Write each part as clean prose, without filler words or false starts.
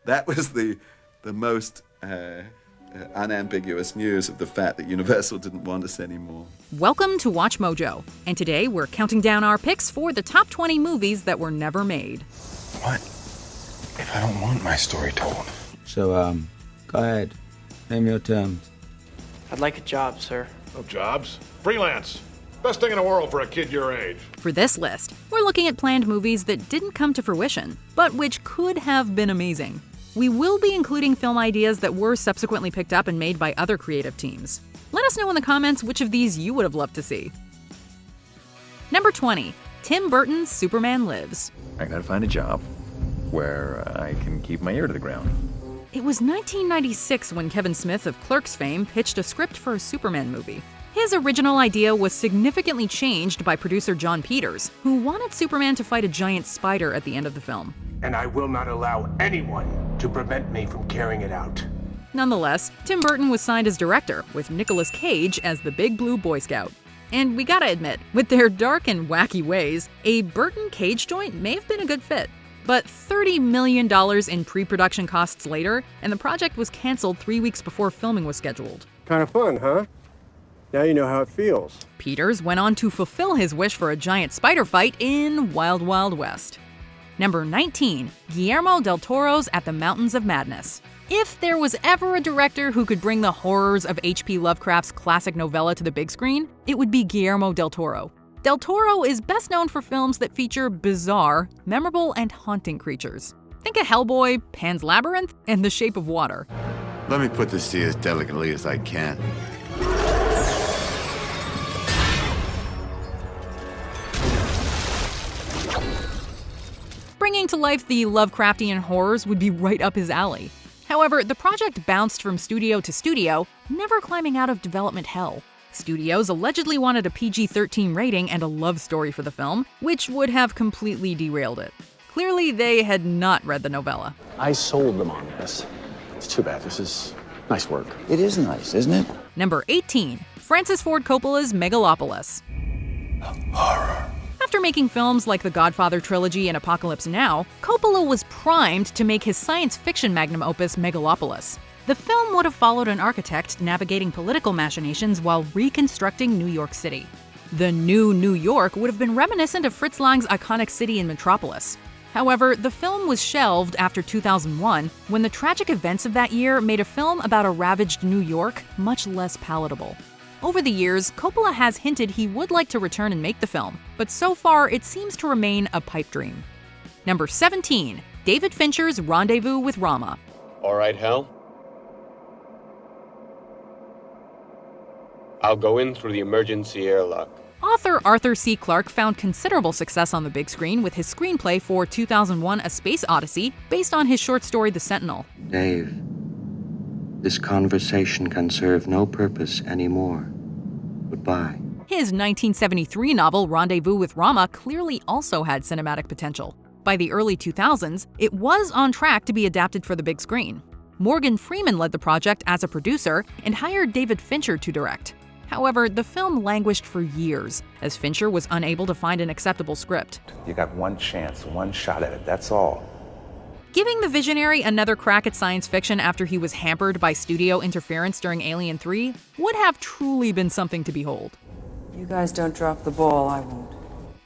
That was the most unambiguous news of the fact that Universal didn't want us anymore. Welcome to Watch Mojo, and today we're counting down our picks for the top 20 movies that were never made. What if I don't want my story told? So, go ahead. Name your terms. I'd like a job, sir. No jobs. Freelance. Best thing in the world for a kid your age. For this list, we're looking at planned movies that didn't come to fruition, but which could have been amazing. We will be including film ideas that were subsequently picked up and made by other creative teams. Let us know in the comments which of these you would have loved to see. Number 20, Tim Burton's Superman Lives. I gotta find a job where I can keep my ear to the ground. It was 1996 when Kevin Smith of Clerks fame pitched a script for a Superman movie. His original idea was significantly changed by producer Jon Peters, who wanted Superman to fight a giant spider at the end of the film. And I will not allow anyone to prevent me from carrying it out. Nonetheless, Tim Burton was signed as director, with Nicolas Cage as the Big Blue Boy Scout. And we gotta admit, with their dark and wacky ways, a Burton-Cage joint may have been a good fit. But $30 million in pre-production costs later, and the project was canceled 3 weeks before filming was scheduled. Kind of fun, huh? Now you know how it feels. Peters went on to fulfill his wish for a giant spider fight in Wild Wild West. Number 19, Guillermo del Toro's At the Mountains of Madness. If there was ever a director who could bring the horrors of H.P. Lovecraft's classic novella to the big screen, it would be Guillermo del Toro. Del Toro is best known for films that feature bizarre, memorable, and haunting creatures. Think of Hellboy, Pan's Labyrinth, and The Shape of Water. Let me put this to you as delicately as I can. Bringing to life the Lovecraftian horrors would be right up his alley. However, the project bounced from studio to studio, never climbing out of development hell. Studios allegedly wanted a PG-13 rating and a love story for the film, which would have completely derailed it. Clearly, they had not read the novella. I sold them on this. It's too bad. This is nice work. It is nice, isn't it? Number 18, Francis Ford Coppola's Megalopolis. Horror. After making films like the Godfather trilogy and Apocalypse Now, Coppola was primed to make his science fiction magnum opus Megalopolis. The film would have followed an architect navigating political machinations while reconstructing New York City. The new New York would have been reminiscent of Fritz Lang's iconic city in Metropolis. However, the film was shelved after 2001 when the tragic events of that year made a film about a ravaged New York much less palatable. Over the years, Coppola has hinted he would like to return and make the film, but so far it seems to remain a pipe dream. Number 17, David Fincher's Rendezvous with Rama. All right, Hal. I'll go in through the emergency airlock. Author Arthur C. Clarke found considerable success on the big screen with his screenplay for 2001: A Space Odyssey, based on his short story The Sentinel. Dave, this conversation can serve no purpose anymore. Goodbye. His 1973 novel Rendezvous with Rama clearly also had cinematic potential. By the early 2000s, it was on track to be adapted for the big screen. Morgan Freeman led the project as a producer and hired David Fincher to direct. However, the film languished for years, as Fincher was unable to find an acceptable script. You got one chance, one shot at it, that's all. Giving the visionary another crack at science fiction after he was hampered by studio interference during Alien 3 would have truly been something to behold. You guys don't drop the ball, I won't.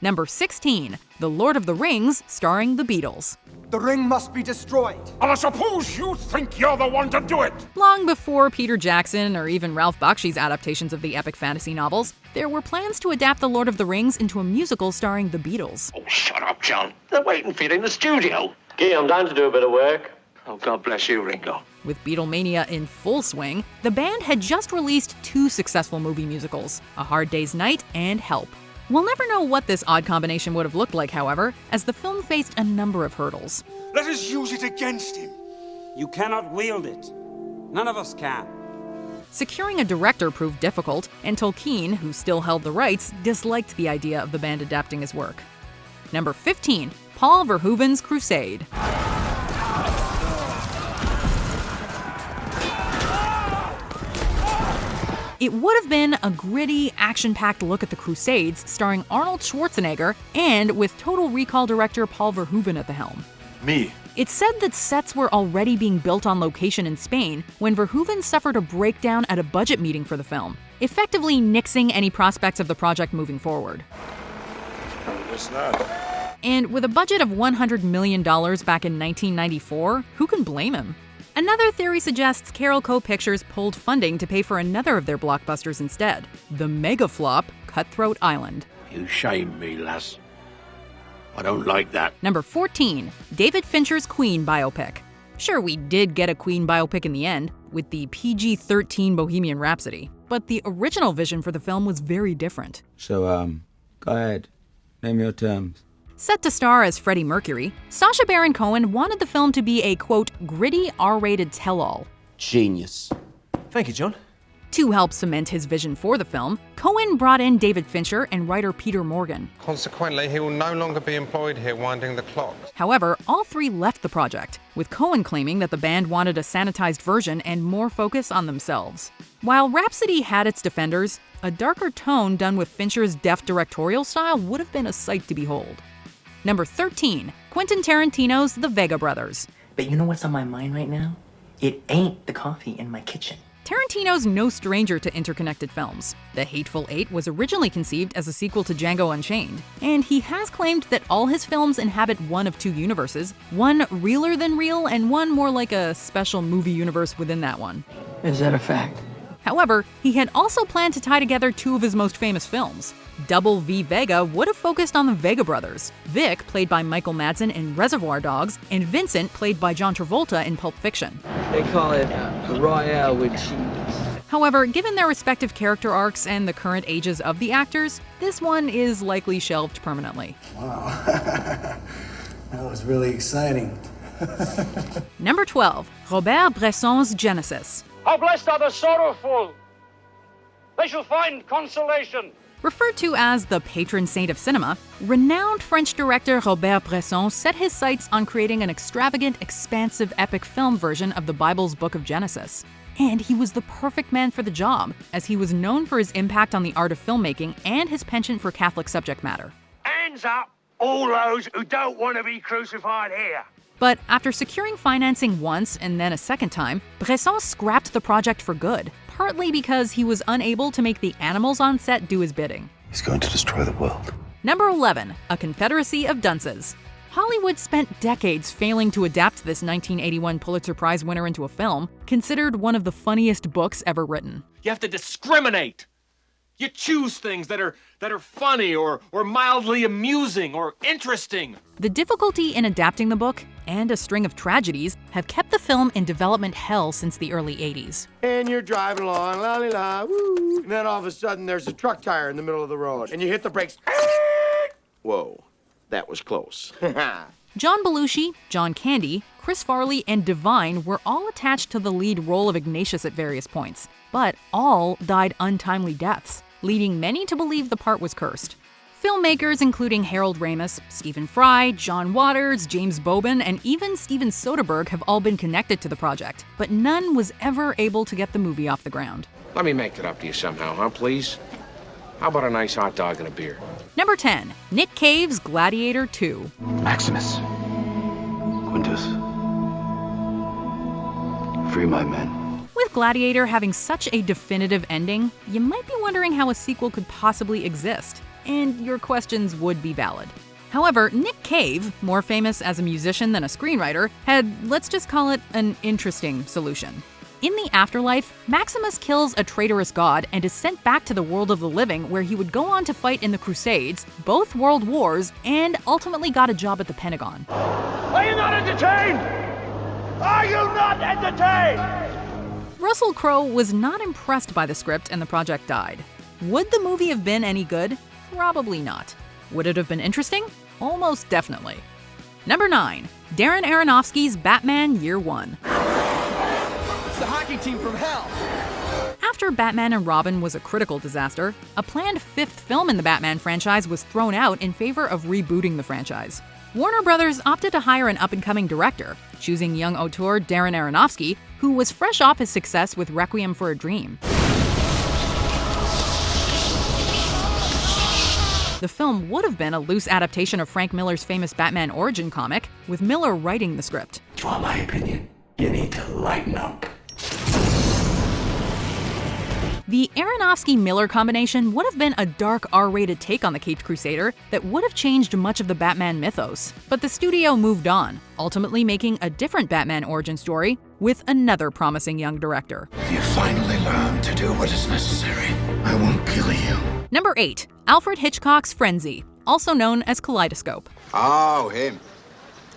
Number 16, The Lord of the Rings, starring the Beatles. The ring must be destroyed. And I suppose you think you're the one to do it. Long before Peter Jackson or even Ralph Bakshi's adaptations of the epic fantasy novels, there were plans to adapt The Lord of the Rings into a musical starring the Beatles. Oh, shut up, John. They're waiting for you in the studio. Gee, I'm down to do a bit of work. Oh, God bless you, Ringo. With Beatlemania in full swing, the band had just released two successful movie musicals, A Hard Day's Night and Help. We'll never know what this odd combination would have looked like, however, as the film faced a number of hurdles. Let us use it against him. You cannot wield it. None of us can. Securing a director proved difficult, and Tolkien, who still held the rights, disliked the idea of the band adapting his work. Number 15, Paul Verhoeven's Crusade. It would have been a gritty, action-packed look at the Crusades starring Arnold Schwarzenegger and with Total Recall director Paul Verhoeven at the helm. Me. It's said that sets were already being built on location in Spain when Verhoeven suffered a breakdown at a budget meeting for the film, effectively nixing any prospects of the project moving forward. It's not. And with a budget of $100 million back in 1994, who can blame him? Another theory suggests Carol Co. Pictures pulled funding to pay for another of their blockbusters instead, the mega flop Cutthroat Island. You shamed me, lass. I don't like that. Number 14, David Fincher's Queen biopic. Sure, we did get a Queen biopic in the end, with the PG-13 Bohemian Rhapsody, but the original vision for the film was very different. So, go ahead. Name your terms. Set to star as Freddie Mercury, Sacha Baron Cohen wanted the film to be a, quote, gritty R-rated tell-all. Genius. Thank you, John. To help cement his vision for the film, Cohen brought in David Fincher and writer Peter Morgan. Consequently, he will no longer be employed here winding the clock. However, all three left the project, with Cohen claiming that the band wanted a sanitized version and more focus on themselves. While Rhapsody had its defenders, a darker tone done with Fincher's deft directorial style would have been a sight to behold. Number 13, Quentin Tarantino's The Vega Brothers. But you know what's on my mind right now? It ain't the coffee in my kitchen. Tarantino's no stranger to interconnected films. The Hateful Eight was originally conceived as a sequel to Django Unchained, and he has claimed that all his films inhabit one of two universes, one realer than real and one more like a special movie universe within that one. Is that a fact? However, he had also planned to tie together two of his most famous films. Double V Vega would have focused on the Vega brothers, Vic, played by Michael Madsen in Reservoir Dogs, and Vincent, played by John Travolta in Pulp Fiction. They call it Royale with cheese. However, given their respective character arcs and the current ages of the actors, this one is likely shelved permanently. Wow, that was really exciting. Number 12, Robert Bresson's Genesis. How blessed are the sorrowful! They shall find consolation. Referred to as the patron saint of cinema, renowned French director Robert Bresson set his sights on creating an extravagant, expansive epic film version of the Bible's Book of Genesis. And he was the perfect man for the job, as he was known for his impact on the art of filmmaking and his penchant for Catholic subject matter. Hands up, all those who don't want to be crucified here. But after securing financing once and then a second time, Bresson scrapped the project for good, partly because he was unable to make the animals on set do his bidding. He's going to destroy the world. Number 11, A Confederacy of Dunces. Hollywood spent decades failing to adapt this 1981 Pulitzer Prize winner into a film, considered one of the funniest books ever written. You have to discriminate. You choose things that are funny or mildly amusing or interesting. The difficulty in adapting the book and a string of tragedies have kept the film in development hell since the early 80s. And you're driving along, la-li-la, woo, and then all of a sudden there's a truck tire in the middle of the road, and you hit the brakes. Whoa, that was close. John Belushi, John Candy, Chris Farley, and Divine were all attached to the lead role of Ignatius at various points, but all died untimely deaths, leading many to believe the part was cursed. Filmmakers including Harold Ramis, Stephen Fry, John Waters, James Bobin, and even Steven Soderbergh have all been connected to the project, but none was ever able to get the movie off the ground. Let me make it up to you somehow, huh, please? How about a nice hot dog and a beer? Number 10, Nick Cave's Gladiator 2. Maximus. Quintus. Free my men. With Gladiator having such a definitive ending, you might be wondering how a sequel could possibly exist, and your questions would be valid. However, Nick Cave, more famous as a musician than a screenwriter, had, let's just call it, an interesting solution. In the afterlife, Maximus kills a traitorous god and is sent back to the world of the living, where he would go on to fight in the Crusades, both world wars, and ultimately got a job at the Pentagon. Are you not entertained? Are you not entertained? Russell Crowe was not impressed by the script and the project died. Would the movie have been any good? Probably not. Would it have been interesting? Almost definitely. Number 9, Darren Aronofsky's Batman Year One. It's the hockey team from hell. After Batman and Robin was a critical disaster, a planned 5th film in the Batman franchise was thrown out in favor of rebooting the franchise. Warner Brothers opted to hire an up-and-coming director, choosing young auteur Darren Aronofsky, who was fresh off his success with Requiem for a Dream. The film would have been a loose adaptation of Frank Miller's famous Batman origin comic, with Miller writing the script. If you want my opinion, you need to lighten up. The Aronofsky-Miller combination would have been a dark R-rated take on the Caped Crusader that would have changed much of the Batman mythos. But the studio moved on, ultimately making a different Batman origin story with another promising young director. If you finally learn to do what is necessary, I won't kill you. Number 8. Alfred Hitchcock's Frenzy, also known as Kaleidoscope. Oh, him.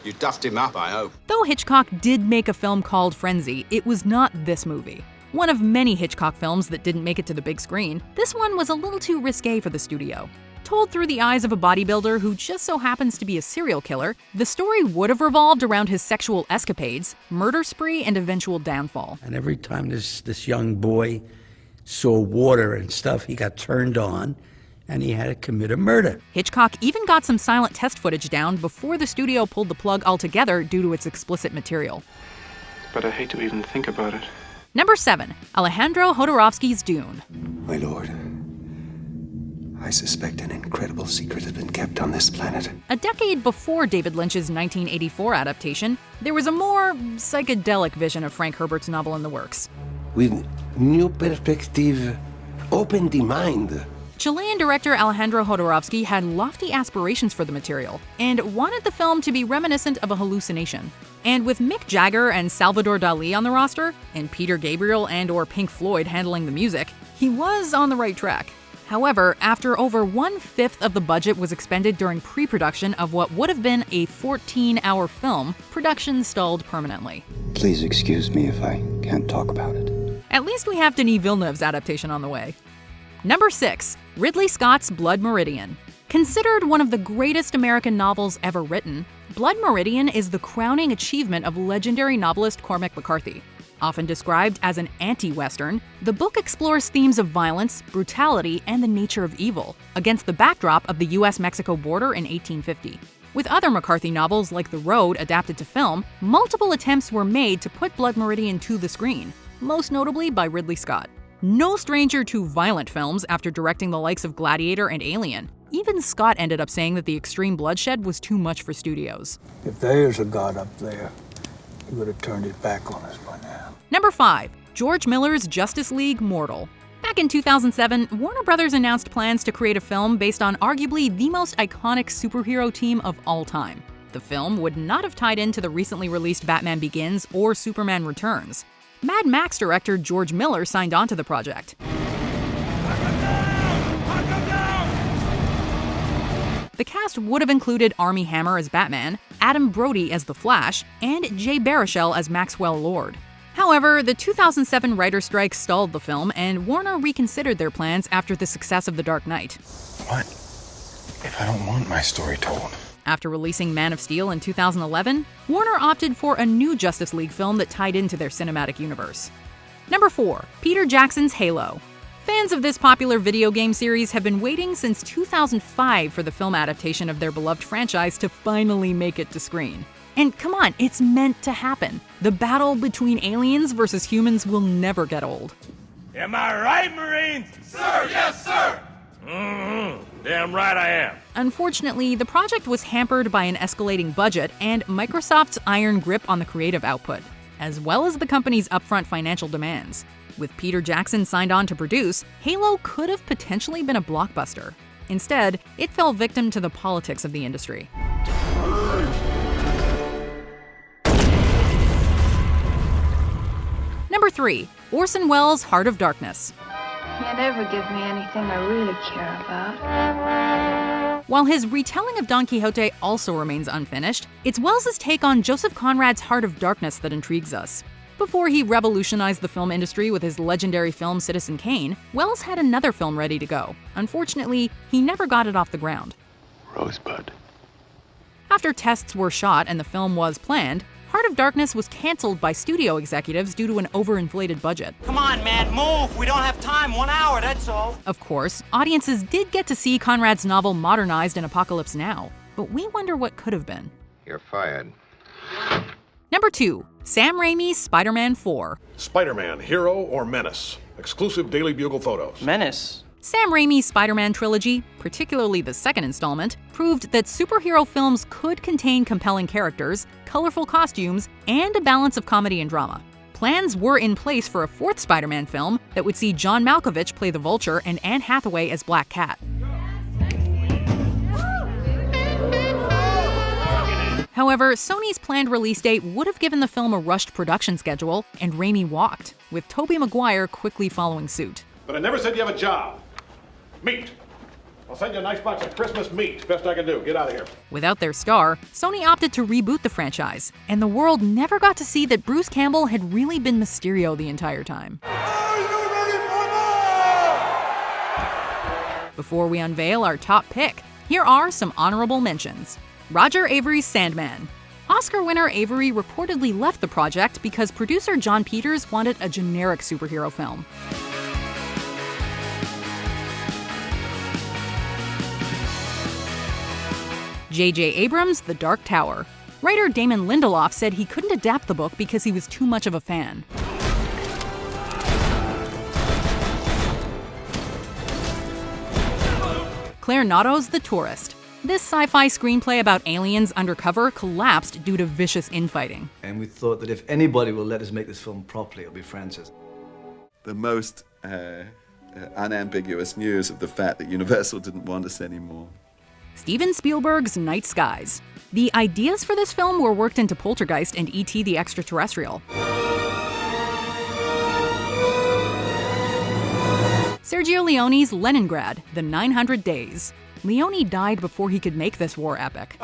You duffed him up, I hope. Though Hitchcock did make a film called Frenzy, it was not this movie. One of many Hitchcock films that didn't make it to the big screen, this one was a little too risque for the studio. Told through the eyes of a bodybuilder who just so happens to be a serial killer, the story would have revolved around his sexual escapades, murder spree, and eventual downfall. And every time this young boy saw water and stuff, he got turned on, and he had to commit a murder. Hitchcock even got some silent test footage down before the studio pulled the plug altogether due to its explicit material. But I hate to even think about it. Number 7. Alejandro Jodorowsky's Dune. My lord, I suspect an incredible secret has been kept on this planet. A decade before David Lynch's 1984 adaptation, there was a more psychedelic vision of Frank Herbert's novel in the works. With new perspective, open the mind. Chilean director Alejandro Jodorowsky had lofty aspirations for the material and wanted the film to be reminiscent of a hallucination. And with Mick Jagger and Salvador Dali on the roster, and Peter Gabriel and/or Pink Floyd handling the music, he was on the right track. However, after over 1/5 of the budget was expended during pre-production of what would have been a 14-hour film, production stalled permanently. Please excuse me if I can't talk about it. At least we have Denis Villeneuve's adaptation on the way. Number 6. Ridley Scott's Blood Meridian. Considered one of the greatest American novels ever written, Blood Meridian is the crowning achievement of legendary novelist Cormac McCarthy. Often described as an anti-Western, the book explores themes of violence, brutality, and the nature of evil, against the backdrop of the US-Mexico border in 1850. With other McCarthy novels like The Road adapted to film, multiple attempts were made to put Blood Meridian to the screen, most notably by Ridley Scott. No stranger to violent films after directing the likes of Gladiator and Alien. Even Scott ended up saying that the extreme bloodshed was too much for studios. If there is a God up there, he would have turned it back on us by now. Number 5. George Miller's Justice League Mortal. Back in 2007, Warner Brothers announced plans to create a film based on arguably the most iconic superhero team of all time. The film would not have tied into the recently released Batman Begins or Superman Returns. Mad Max director George Miller signed on to the project. The cast would have included Armie Hammer as Batman, Adam Brody as The Flash, and Jay Baruchel as Maxwell Lord. However, the 2007 writer's strike stalled the film, and Warner reconsidered their plans after the success of The Dark Knight. What if I don't want my story told? After releasing Man of Steel in 2011, Warner opted for a new Justice League film that tied into their cinematic universe. Number 4. Peter Jackson's Halo. Fans of this popular video game series have been waiting since 2005 for the film adaptation of their beloved franchise to finally make it to screen. And come on, it's meant to happen. The battle between aliens versus humans will never get old. Am I right, Marines? Sir, yes, sir! Damn right I am. Unfortunately, the project was hampered by an escalating budget and Microsoft's iron grip on the creative output, as well as the company's upfront financial demands. With Peter Jackson signed on to produce, Halo could have potentially been a blockbuster. Instead, it fell victim to the politics of the industry. Number 3. Orson Welles' Heart of Darkness. Can't ever give me anything I really care about. While his retelling of Don Quixote also remains unfinished, it's Welles' take on Joseph Conrad's Heart of Darkness that intrigues us. Before he revolutionized the film industry with his legendary film Citizen Kane, Welles had another film ready to go. Unfortunately, he never got it off the ground. Rosebud. After tests were shot and the film was planned, Heart of Darkness was canceled by studio executives due to an overinflated budget. Come on, man, move! We don't have time. 1 hour, that's all. Of course, audiences did get to see Conrad's novel modernized in Apocalypse Now, but we wonder what could have been. You're fired. Number 2. Sam Raimi's Spider-Man 4. Spider-Man, hero or menace? Exclusive Daily Bugle photos. Menace? Sam Raimi's Spider-Man trilogy, particularly the second installment, proved that superhero films could contain compelling characters, colorful costumes, and a balance of comedy and drama. Plans were in place for a fourth Spider-Man film that would see John Malkovich play the Vulture and Anne Hathaway as Black Cat. However, Sony's planned release date would have given the film a rushed production schedule, and Raimi walked, with Tobey Maguire quickly following suit. But I never said you have a job. Meat. I'll send you a nice box of Christmas meat. Best I can do. Get out of here. Without their star, Sony opted to reboot the franchise, and the world never got to see that Bruce Campbell had really been Mysterio the entire time. Before we unveil our top pick, here are some honorable mentions. Roger Avary's Sandman. Oscar winner Avary reportedly left the project because producer John Peters wanted a generic superhero film. J.J. Abrams' The Dark Tower. Writer Damon Lindelof said he couldn't adapt the book because he was too much of a fan. Clair Noto's The Tourist. This sci-fi screenplay about aliens undercover collapsed due to vicious infighting. And we thought that if anybody will let us make this film properly, it'll be Francis. The most unambiguous news of the fact that Universal didn't want us anymore. Steven Spielberg's Night Skies. The ideas for this film were worked into Poltergeist and E.T. the Extraterrestrial. Sergio Leone's Leningrad, The 900 Days. Leone died before he could make this war epic.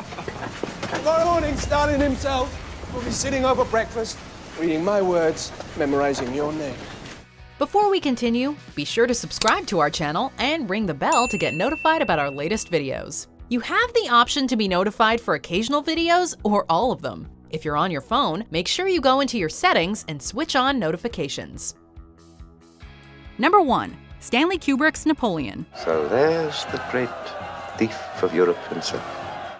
Tomorrow morning, Stalin himself will be sitting over breakfast, reading my words, memorizing your name. Before we continue, be sure to subscribe to our channel and ring the bell to get notified about our latest videos. You have the option to be notified for occasional videos or all of them. If you're on your phone, make sure you go into your settings and switch on notifications. Number 1. Stanley Kubrick's Napoleon. So there's the great thief of Europe himself.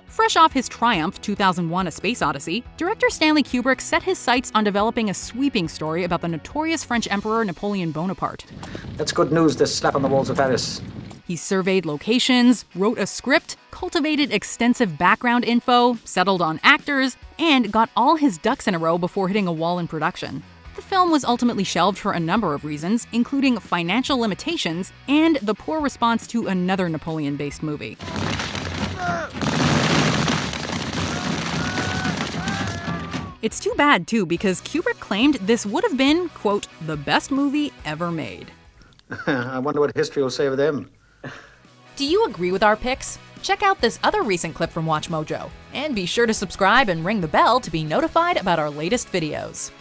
Fresh off his triumph, 2001: A Space Odyssey, director Stanley Kubrick set his sights on developing a sweeping story about the notorious French Emperor Napoleon Bonaparte. That's good news, this slap on the walls of Paris. He surveyed locations, wrote a script, cultivated extensive background info, settled on actors, and got all his ducks in a row before hitting a wall in production. The film was ultimately shelved for a number of reasons, including financial limitations and the poor response to another Napoleon-based movie. It's too bad, too, because Kubrick claimed this would have been, quote, the best movie ever made. I wonder what history will say of them. Do you agree with our picks? Check out this other recent clip from WatchMojo, and be sure to subscribe and ring the bell to be notified about our latest videos.